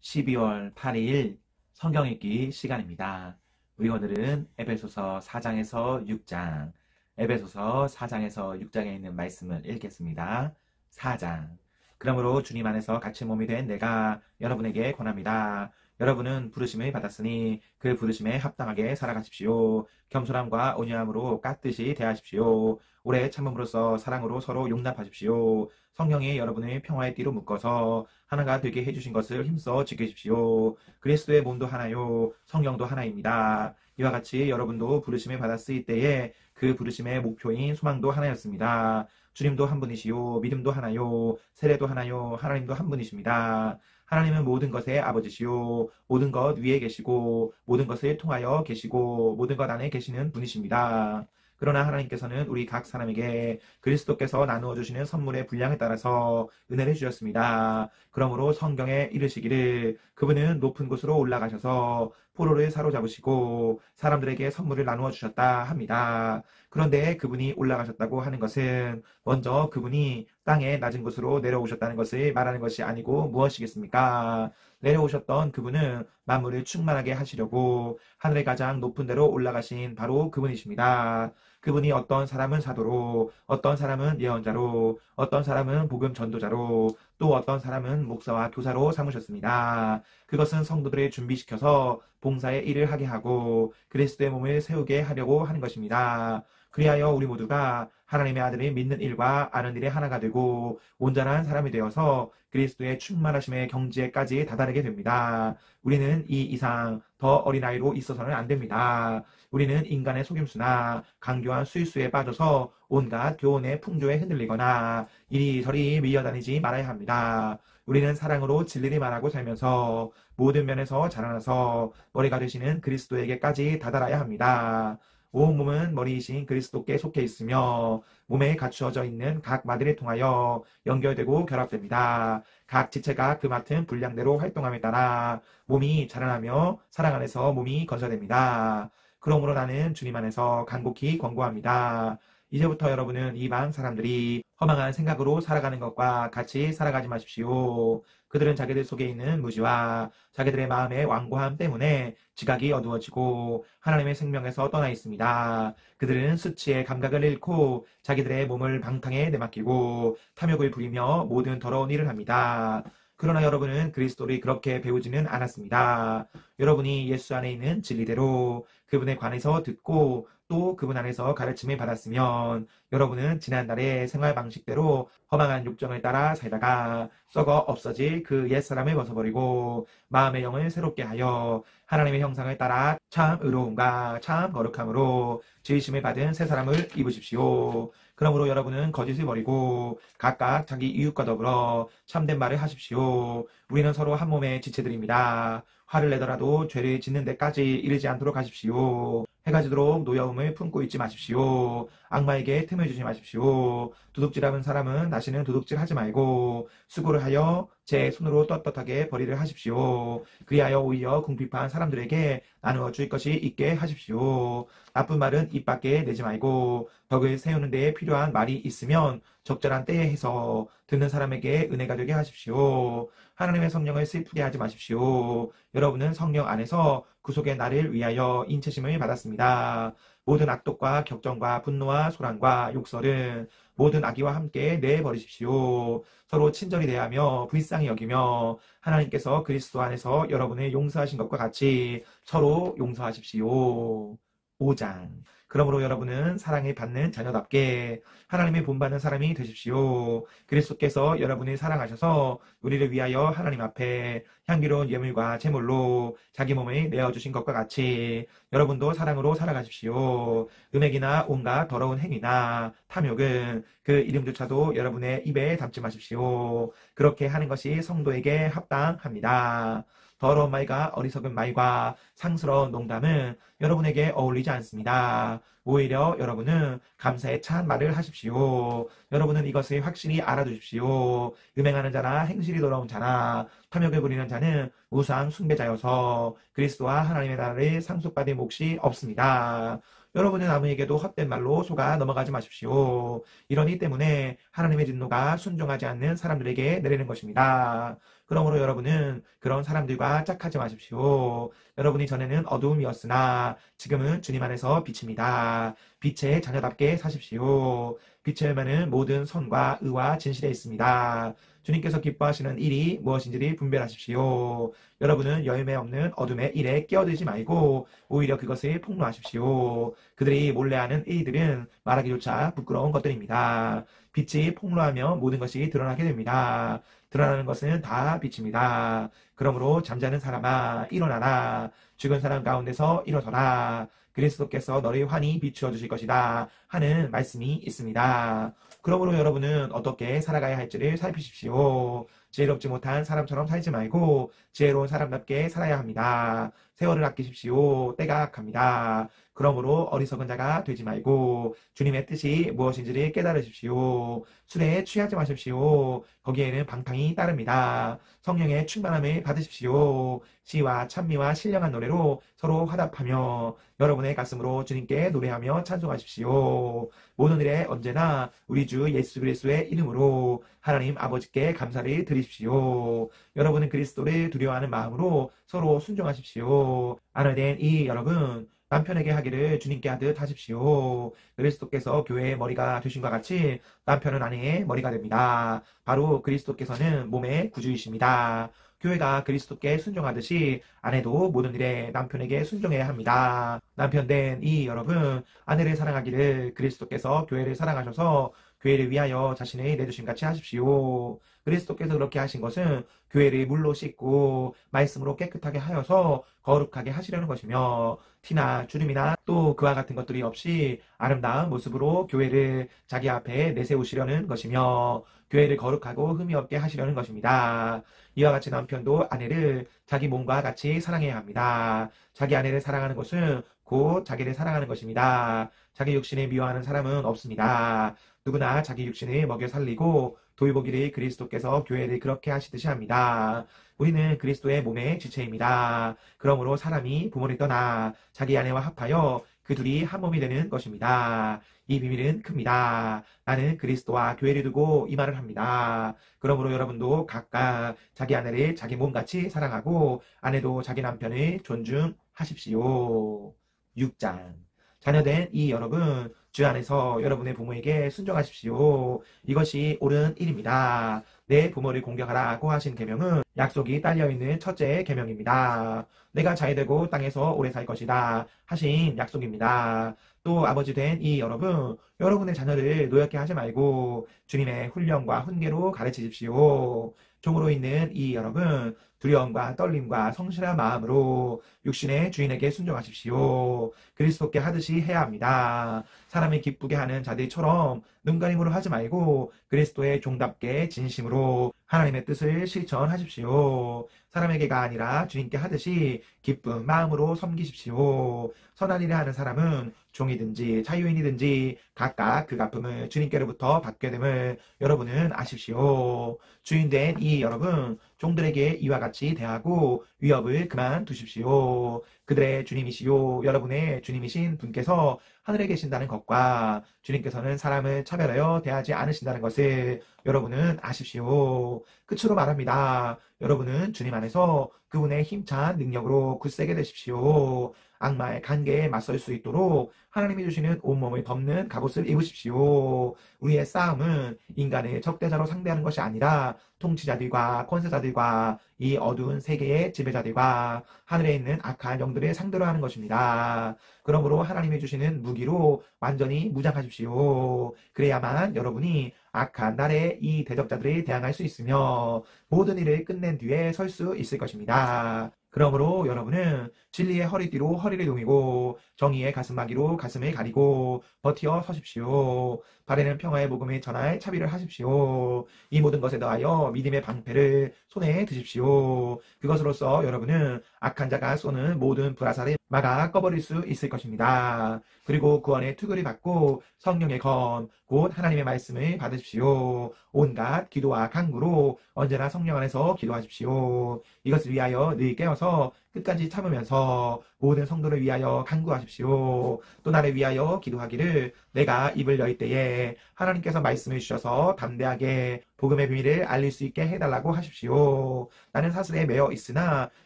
12월 8일 성경 읽기 시간입니다. 우리 오늘은 에베소서 4장에서 6장, 에베소서 4장에서 6장에 있는 말씀을 읽겠습니다. 4장. 그러므로 주님 안에서 같이 몸이 된 내가 여러분에게 권합니다. 여러분은 부르심을 받았으니 그 부르심에 합당하게 살아가십시오. 겸손함과 온유함으로 깍듯이 대하십시오. 오래 참음으로써 사랑으로 서로 용납하십시오. 성령이 여러분의 평화의 띠로 묶어서 하나가 되게 해주신 것을 힘써 지키십시오. 그리스도의 몸도 하나요, 성령도 하나입니다. 이와 같이 여러분도 부르심을 받았을 때에 그 부르심의 목표인 소망도 하나였습니다. 주님도 한 분이시요, 믿음도 하나요, 세례도 하나요, 하나님도 한 분이십니다. 하나님은 모든 것의 아버지시요, 모든 것 위에 계시고 모든 것을 통하여 계시고 모든 것 안에 계시는 분이십니다. 그러나 하나님께서는 우리 각 사람에게 그리스도께서 나누어 주시는 선물의 분량에 따라서 은혜를 주셨습니다. 그러므로 성경에 이르시기를 그분은 높은 곳으로 올라가셔서 포로를 사로잡으시고 사람들에게 선물을 나누어 주셨다 합니다. 그런데 그분이 올라가셨다고 하는 것은 먼저 그분이 땅의 낮은 곳으로 내려오셨다는 것을 말하는 것이 아니고 무엇이겠습니까? 내려오셨던 그분은 만물을 충만하게 하시려고 하늘의 가장 높은 데로 올라가신 바로 그분이십니다. 그분이 어떤 사람은 사도로, 어떤 사람은 예언자로, 어떤 사람은 복음 전도자로, 또 어떤 사람은 목사와 교사로 삼으셨습니다. 그것은 성도들을 준비시켜서 봉사의 일을 하게 하고 그리스도의 몸을 세우게 하려고 하는 것입니다. 그리하여 우리 모두가 하나님의 아들을 믿는 일과 아는 일에 하나가 되고 온전한 사람이 되어서 그리스도의 충만하심의 경지에까지 다다르게 됩니다. 우리는 이 이상 더 어린아이로 있어서는 안 됩니다. 우리는 인간의 속임수나 강교한 수일수에 빠져서 온갖 교훈의 풍조에 흔들리거나 이리저리 밀려다니지 말아야 합니다. 우리는 사랑으로 진리를 말하고 살면서 모든 면에서 자라나서 머리가 되시는 그리스도에게까지 다다라야 합니다. 온 몸은 머리이신 그리스도께 속해 있으며 몸에 갖추어져 있는 각 마디를 통하여 연결되고 결합됩니다. 각 지체가 그 맡은 분량대로 활동함에 따라 몸이 자라나며 사랑 안에서 몸이 건설됩니다. 그러므로 나는 주님 안에서 간곡히 권고합니다. 이제부터 여러분은 이방 사람들이 허망한 생각으로 살아가는 것과 같이 살아가지 마십시오. 그들은 자기들 속에 있는 무지와 자기들의 마음의 완고함 때문에 지각이 어두워지고 하나님의 생명에서 떠나 있습니다. 그들은 수치의 감각을 잃고 자기들의 몸을 방탕에 내맡기고 탐욕을 부리며 모든 더러운 일을 합니다. 그러나 여러분은 그리스도를 그렇게 배우지는 않았습니다. 여러분이 예수 안에 있는 진리대로 그분에 관해서 듣고 또 그분 안에서 가르침을 받았으면 여러분은 지난날의 생활 방식대로 허망한 욕정을 따라 살다가 썩어 없어질 그 옛사람을 벗어버리고 마음의 영을 새롭게 하여 하나님의 형상을 따라 참 의로움과 참 거룩함으로 지으심을 받은 새 사람을 입으십시오. 그러므로 여러분은 거짓을 버리고 각각 자기 이웃과 더불어 참된 말을 하십시오. 우리는 서로 한 몸의 지체들입니다. 화를 내더라도 죄를 짓는 데까지 이르지 않도록 하십시오. 해가 지도록 노여움을 품고 있지 마십시오. 악마에게 틈을 주지 마십시오. 도둑질하는 사람은 다시는 도둑질하지 말고 수고를 하여 제 손으로 떳떳하게 벌이를 하십시오. 그리하여 오히려 궁핍한 사람들에게 나누어 줄 것이 있게 하십시오. 나쁜 말은 입 밖에 내지 말고 덕을 세우는 데에 필요한 말이 있으면 적절한 때에 해서 듣는 사람에게 은혜가 되게 하십시오. 하나님의 성령을 슬프게 하지 마십시오. 여러분은 성령 안에서 구속의 날을 위하여 인체심을 받았습니다. 모든 악독과 격정과 분노와 소란과 욕설은 모든 악의와 함께 내버리십시오. 서로 친절히 대하며 불쌍히 여기며 하나님께서 그리스도 안에서 여러분을 용서하신 것과 같이 서로 용서하십시오. 5장. 그러므로 여러분은 사랑을 받는 자녀답게 하나님의 본받는 사람이 되십시오. 그리스도께서 여러분을 사랑하셔서 우리를 위하여 하나님 앞에 향기로운 예물과 제물로 자기 몸을 내어주신 것과 같이 여러분도 사랑으로 살아가십시오. 음행이나 온갖 더러운 행위나 탐욕은 그 이름조차도 여러분의 입에 담지 마십시오. 그렇게 하는 것이 성도에게 합당합니다. 더러운 말과 어리석은 말과 상스러운 농담은 여러분에게 어울리지 않습니다. 오히려 여러분은 감사에 찬 말을 하십시오. 여러분은 이것을 확실히 알아두십시오. 음행하는 자나 행실이 더러운 자나 탐욕을 부리는 자는 우상 숭배자여서 그리스도와 하나님의 나라를 상속받을 몫이 없습니다. 여러분은 아무에게도 헛된 말로 속아 넘어가지 마십시오. 이러니 때문에 하나님의 진노가 순종하지 않는 사람들에게 내리는 것입니다. 그러므로 여러분은 그런 사람들과 짝하지 마십시오. 여러분이 전에는 어두움이었으나 지금은 주님 안에서 빛입니다. 빛의 자녀답게 사십시오. 빛의 열매는 모든 선과 의와 진실에 있습니다. 주님께서 기뻐하시는 일이 무엇인지를 분별하십시오. 여러분은 열매 없는 어둠의 일에 끼어들지 말고 오히려 그것을 폭로하십시오. 그들이 몰래하는 일들은 말하기조차 부끄러운 것들입니다. 빛이 폭로하며 모든 것이 드러나게 됩니다. 드러나는 것은 다 빛입니다. 그러므로 잠자는 사람아 일어나라. 죽은 사람 가운데서 일어서라. 그리스도께서 너를 환히 비추어 주실 것이다 하는 말씀이 있습니다. 그러므로 여러분은 어떻게 살아가야 할지를 살피십시오. 지혜롭지 못한 사람처럼 살지 말고 지혜로운 사람답게 살아야 합니다. 세월을 아끼십시오. 때가 악합니다. 그러므로 어리석은 자가 되지 말고 주님의 뜻이 무엇인지를 깨달으십시오. 술에 취하지 마십시오. 거기에는 방탕이 따릅니다. 성령의 충만함을 받으십시오. 시와 찬미와 신령한 노래로 서로 화답하며 여러분의 가슴으로 주님께 노래하며 찬송하십시오. 모든 일에 언제나 우리 주 예수 그리스도의 이름으로 하나님 아버지께 감사를 드리십시오. 여러분은 그리스도를 두려워하는 마음으로 서로 순종하십시오. 아내된 이 여러분, 남편에게 하기를 주님께 하듯 하십시오. 그리스도께서 교회의 머리가 되신 것 같이 남편은 아내의 머리가 됩니다. 바로 그리스도께서는 몸의 구주이십니다. 교회가 그리스도께 순종하듯이 아내도 모든 일에 남편에게 순종해야 합니다. 남편된 이 여러분, 아내를 사랑하기를 그리스도께서 교회를 사랑하셔서 교회를 위하여 자신을 내주심 같이 하십시오. 그리스도께서 그렇게 하신 것은 교회를 물로 씻고 말씀으로 깨끗하게 하여서 거룩하게 하시려는 것이며 티나 주름이나 또 그와 같은 것들이 없이 아름다운 모습으로 교회를 자기 앞에 내세우시려는 것이며 교회를 거룩하고 흠이 없게 하시려는 것입니다. 이와 같이 남편도 아내를 자기 몸과 같이 사랑해야 합니다. 자기 아내를 사랑하는 것은 곧 자기를 사랑하는 것입니다. 자기 육신을 미워하는 사람은 없습니다. 누구나 자기 육신을 먹여 살리고 돌보기를 그리스도께서 교회를 그렇게 하시듯이 합니다. 우리는 그리스도의 몸의 지체입니다. 그러므로 사람이 부모를 떠나 자기 아내와 합하여 그 둘이 한 몸이 되는 것입니다. 이 비밀은 큽니다. 나는 그리스도와 교회를 두고 이 말을 합니다. 그러므로 여러분도 각각 자기 아내를 자기 몸같이 사랑하고 아내도 자기 남편을 존중하십시오. 6장 자녀된 이 여러분, 주 안에서 여러분의 부모에게 순종하십시오. 이것이 옳은 일입니다. 내 부모를 공경하라고 하신 계명은 약속이 딸려있는 첫째 계명입니다. 내가 자유되고 땅에서 오래 살 것이다 하신 약속입니다. 또 아버지 된 이 여러분, 여러분의 자녀를 노엽게 하지 말고 주님의 훈련과 훈계로 가르치십시오. 종으로 있는 이 여러분, 두려움과 떨림과 성실한 마음으로 육신의 주인에게 순종하십시오. 그리스도께 하듯이 해야 합니다. 사람을 기쁘게 하는 자들처럼 눈가림으로 하지 말고 그리스도의 종답게 진심으로 하나님의 뜻을 실천하십시오. 사람에게가 아니라 주님께 하듯이 기쁜 마음으로 섬기십시오. 선한 일을 하는 사람은 종이든지 자유인이든지 각각 그 갚음을 주님께로부터 받게 됨을 여러분은 아십시오. 주인된 이 여러분, 종들에게 이와 같이 대하고 위협을 그만두십시오. 그들의 주님이시요 여러분의 주님이신 분께서 하늘에 계신다는 것과 주님께서는 사람을 차별하여 대하지 않으신다는 것을 여러분은 아십시오. 끝으로 말합니다. 여러분은 주님 안에서 그분의 힘찬 능력으로 굳세게 되십시오. 악마의 관계에 맞설 수 있도록 하나님이 주시는 온몸을 덮는 갑옷을 입으십시오. 우리의 싸움은 인간을 적대자로 상대하는 것이 아니라 통치자들과 권세자들과 이 어두운 세계의 지배자들과 하늘에 있는 악한 영들을 상대로 하는 것입니다. 그러므로 하나님이 주시는 무기로 완전히 무장하십시오. 그래야만 여러분이 악한 날에 이 대적자들을 대항할 수 있으며 모든 일을 끝낸 뒤에 설 수 있을 것입니다. 그러므로 여러분은 진리의 허리띠로 허리를 동이고 정의의 가슴막이로 가슴을 가리고 버티어 서십시오. 발에는 평화의 복음을 전할 차비를 하십시오. 이 모든 것에 더하여 믿음의 방패를 손에 드십시오. 그것으로써 여러분은 악한 자가 쏘는 모든 불화살을 막아 꺼버릴 수 있을 것입니다. 그리고 구원의 투구를 받고 성령의 건, 곧 하나님의 말씀을 받으십시오. 온갖 기도와 간구로 언제나 성령 안에서 기도하십시오. 이것을 위하여 늘 깨어서 끝까지 참으면서 모든 성도를 위하여 간구하십시오. 또 나를 위하여 기도하기를 내가 입을 열 때에 하나님께서 말씀을 주셔서 담대하게 복음의 비밀을 알릴 수 있게 해달라고 하십시오. 나는 사슬에 매여 있으나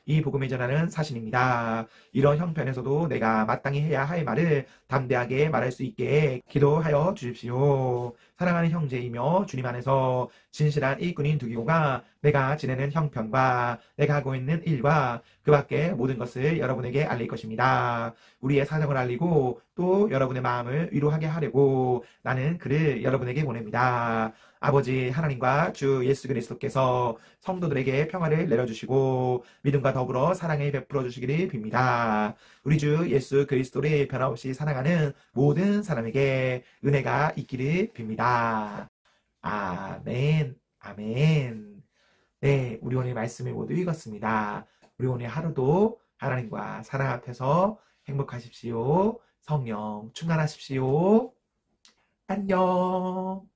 이 복음을 전하는 사신입니다. 이런 형편에서도 내가 마땅히 해야 할 말을 담대하게 말할 수 있게 기도하여 주십시오. 사랑하는 형제이며 주님 안에서 진실한 일꾼인 두기고가 내가 지내는 형편과 내가 하고 있는 일과 그 밖의 모든 것을 여러분에게 알릴 것입니다. 우리의 사정을 알리고 또 여러분의 마음을 위로하게 하려고 나는 그를 여러분에게 보냅니다. 아버지 하나님과 주 예수 그리스도께서 성도들에게 평화를 내려주시고 믿음과 더불어 사랑을 베풀어 주시기를 빕니다. 우리 주 예수 그리스도를 변함없이 사랑하는 모든 사람에게 은혜가 있기를 빕니다. 아멘, 아멘. 네, 우리 오늘 말씀을 모두 읽었습니다. 우리 오늘 하루도 하나님과 사랑 앞에서 행복하십시오. 성령 충만하십시오. 안녕.